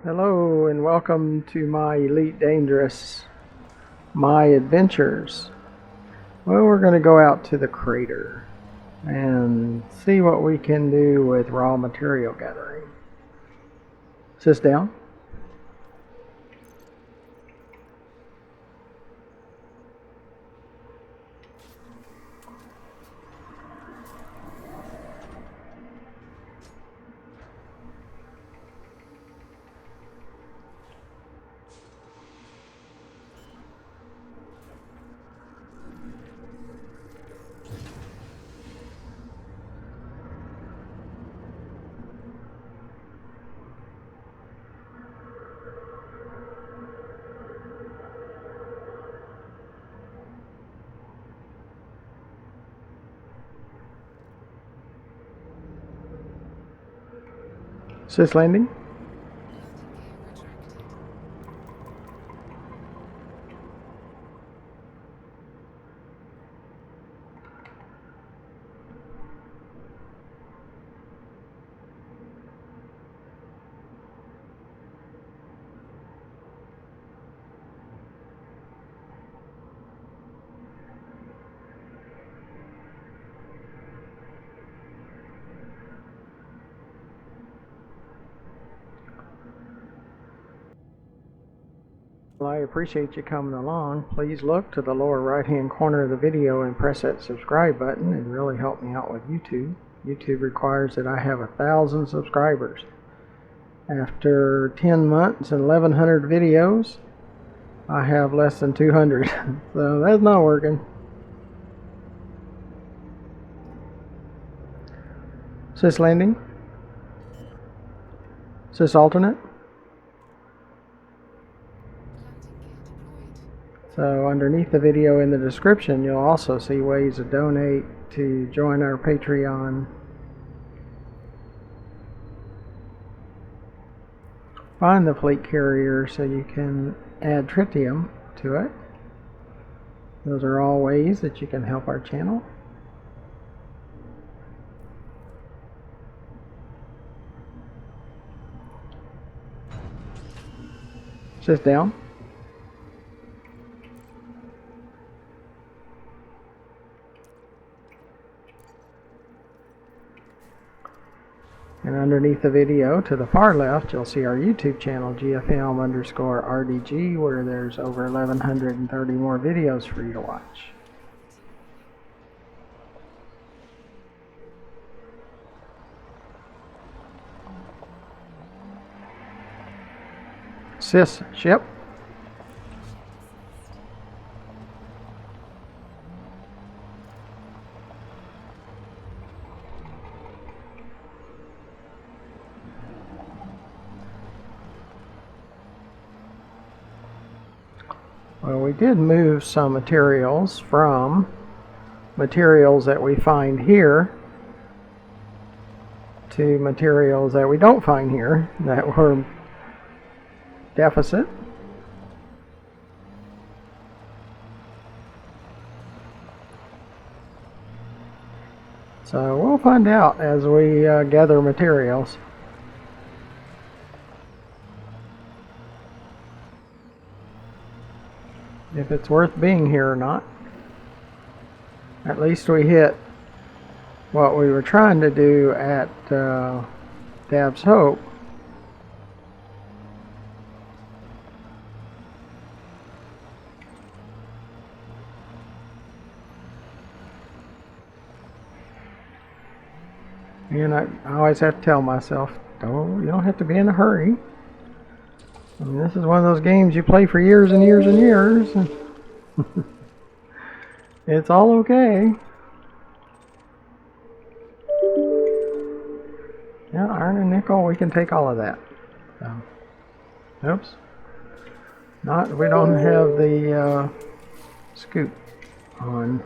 Hello and welcome to my Elite Dangerous, my adventures. Well, we're going to go out to the crater and see what we can do with raw material gathering. Sit down. Sis landing. Well, I appreciate you coming along. Please look to the lower right hand corner of the video and press that subscribe button. It really helped me out with YouTube. YouTube requires that I have 1,000 subscribers. After 10 months and 1,100 videos, I have less than 200. So that's not working. Sis landing. Sis alternate. So underneath the video in the description, you'll also see ways to donate to join our Patreon. Find the fleet carrier so you can add tritium to it. Those are all ways that you can help our channel. Sit down. And underneath the video to the far left, you'll see our YouTube channel, GFM_RDG, where there's over 1,130 more videos for you to watch. Sis ship. Well, we did move some materials from materials that we find here to materials that we don't find here that were deficit. So we'll find out as we gather materials. If it's worth being here or not. At least we hit what we were trying to do at Dab's Hope. And I always have to tell myself, you don't have to be in a hurry. I mean, this is one of those games you play for years and years and years. It's all okay. Yeah, iron and nickel, we can take all of that. So, oops. We don't have the scoop on.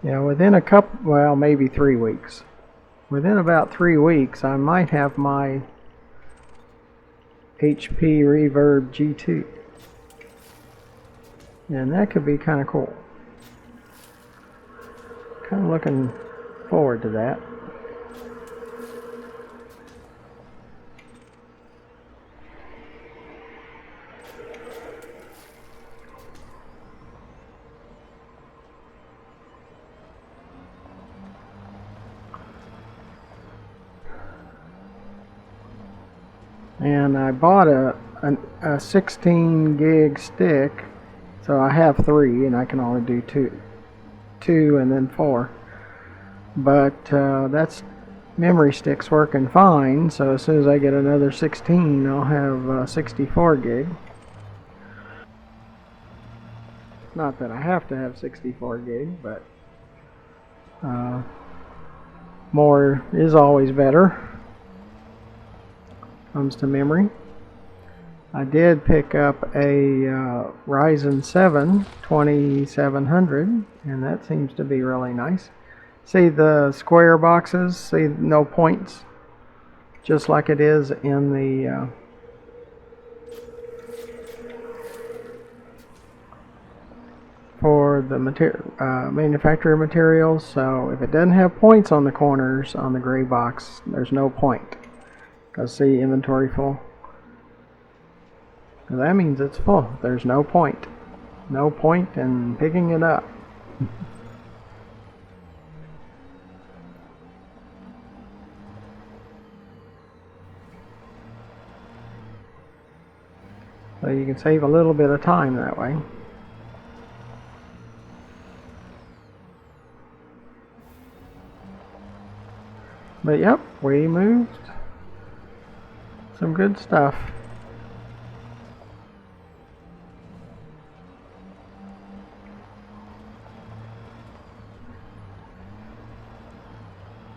Yeah, within a couple, well, maybe 3 weeks. Within about 3 weeks, I might have my HP Reverb G2. And that could be kind of cool. Kind of looking forward to that. And I bought a 16 gig stick, so I have 3 and I can only do 2 and then 4. But that's memory stick's working fine, so as soon as I get another 16 I'll have 64 gig. Not that I have to have 64 gig, but more is always better. Comes to memory. I did pick up a Ryzen 7 2700, and that seems to be really nice. See the square boxes? See no points? Just like it is in the for the manufacturer materials. So if it doesn't have points on the corners on the gray box, there's no point. Because see, inventory full. That means it's full. There's no point. No point in picking it up. So you can save a little bit of time that way. But yep, we moved. Some good stuff.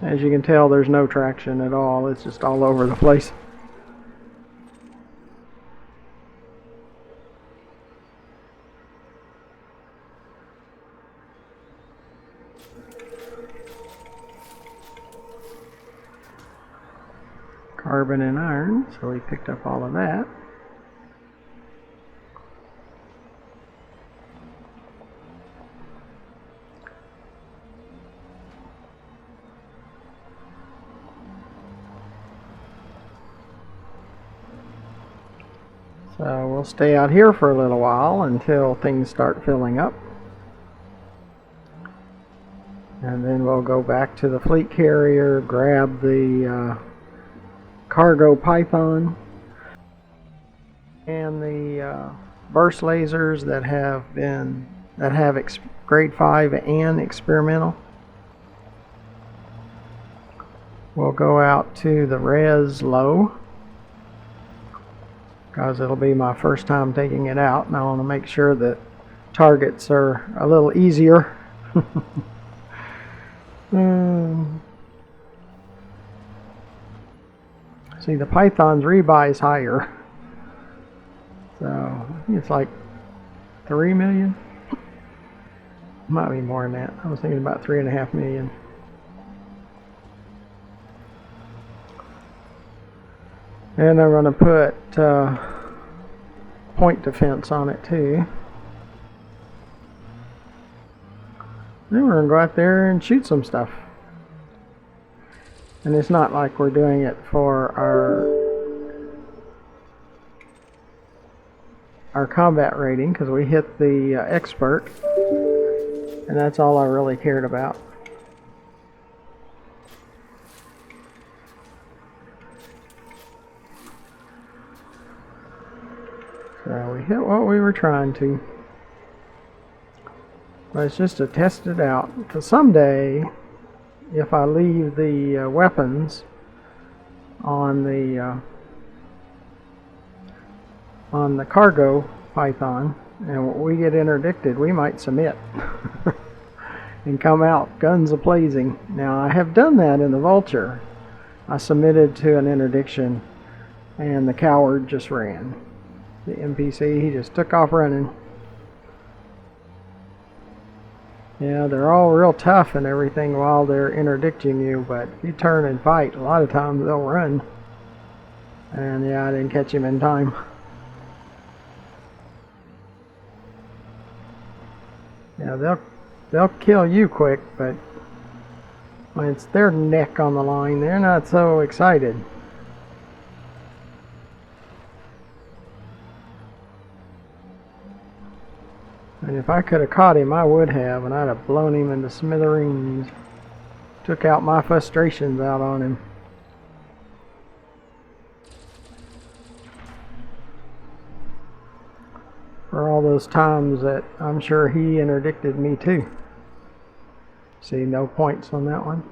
As you can tell, there's no traction at all. It's just all over the place. Carbon and iron, so we picked up all of that. So we'll stay out here for a little while until things start filling up. And then we'll go back to the fleet carrier, grab the cargo Python and the burst lasers that have grade 5 and experimental. We'll go out to the res low because it'll be my first time taking it out, and I want to make sure that targets are a little easier. See, the Python's rebuy is higher, so I think it's like 3 million. Might be more than that. I was thinking about 3.5 million. And I'm going to put point defense on it too. Then we're going to go out there and shoot some stuff. And it's not like we're doing it for our combat rating, because we hit the expert, and that's all I really cared about. So we hit what we were trying to. But it's just to test it out, because someday, if I leave the weapons on the cargo Python and we get interdicted, we might submit and come out guns a-blazing. Now, I have done that in the Vulture. I submitted to an interdiction and the coward just ran. The NPC, he just took off running. Yeah, they're all real tough and everything while they're interdicting you, but if you turn and fight, a lot of times they'll run. And yeah, I didn't catch him in time. Yeah, they'll kill you quick, but when it's their neck on the line, they're not so excited. And if I could have caught him, I would have, and I'd have blown him into smithereens. Took out my frustrations out on him. For all those times that I'm sure he interdicted me too. See, no points on that one.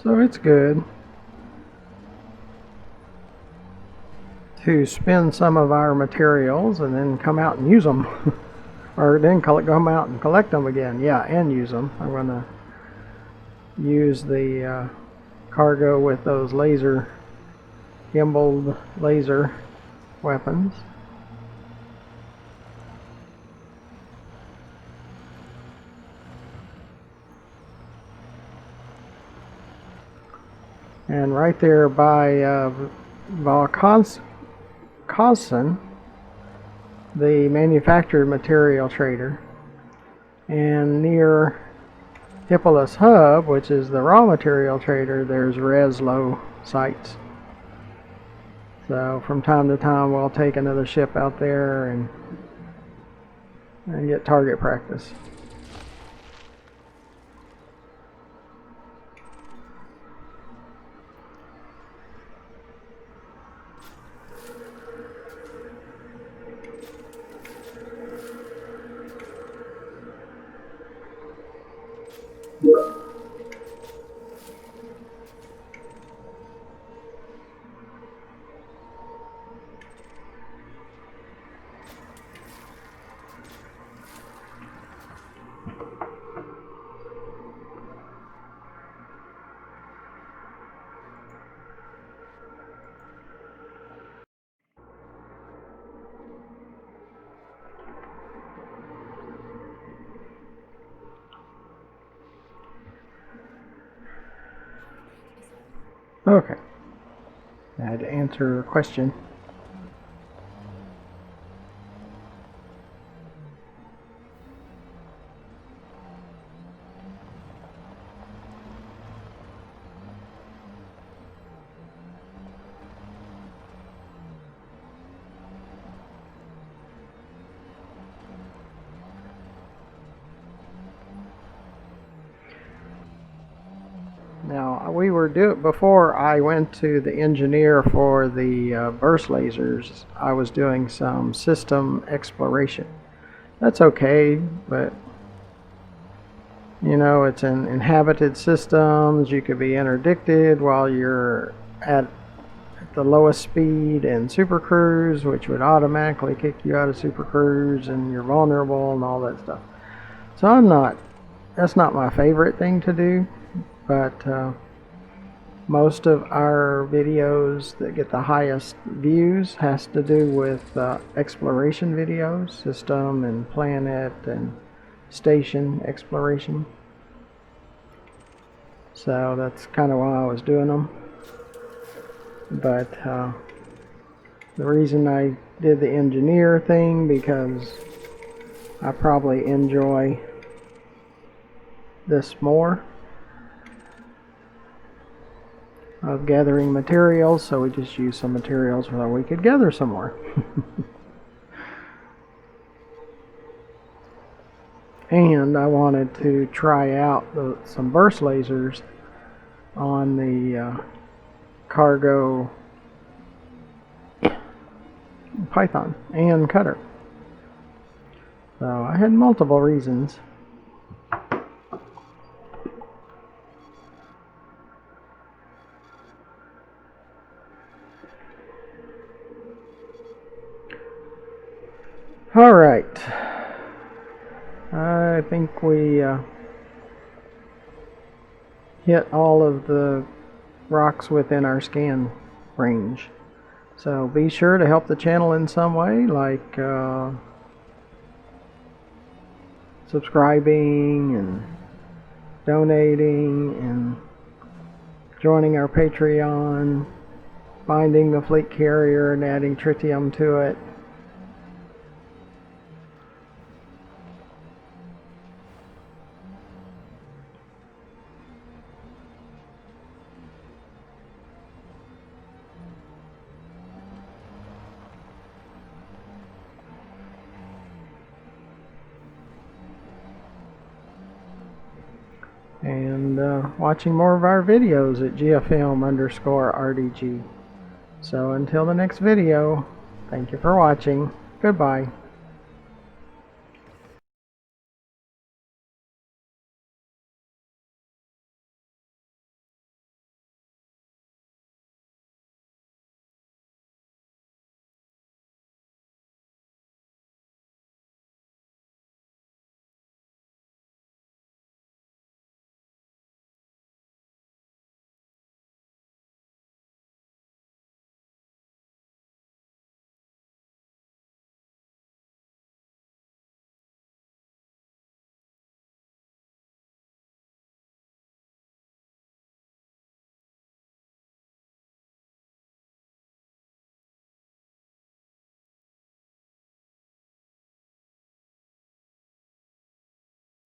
So it's good to spend some of our materials and then come out and use them. Or then come out and collect them again. Yeah, and use them. I'm going to use the cargo with those gimbaled laser weapons. And right there by Valkonson, the manufactured material trader, and near Hippolytus Hub, which is the raw material trader, there's Reslow sites. So from time to time we'll take another ship out there and get target practice. Okay. I had to answer a question. Now, we were before I went to the engineer for the burst lasers, I was doing some system exploration. That's okay, but you know, it's in inhabited systems. You could be interdicted while you're at the lowest speed in Super Cruise, which would automatically kick you out of Super Cruise, and you're vulnerable and all that stuff. So that's not my favorite thing to do, but most of our videos that get the highest views has to do with exploration videos, system and planet and station exploration. So that's kind of why I was doing them. But the reason I did the engineer thing, because I probably enjoy this more of gathering materials, so we just used some materials so we could gather some more. And I wanted to try out some burst lasers on the cargo Python and cutter. So I had multiple reasons. All right. I think we hit all of the rocks within our scan range. So be sure to help the channel in some way, like subscribing and donating and joining our Patreon, finding the fleet carrier and adding tritium to it. And watching more of our videos at GFM_RDG. So until the next video, thank you for watching. Goodbye.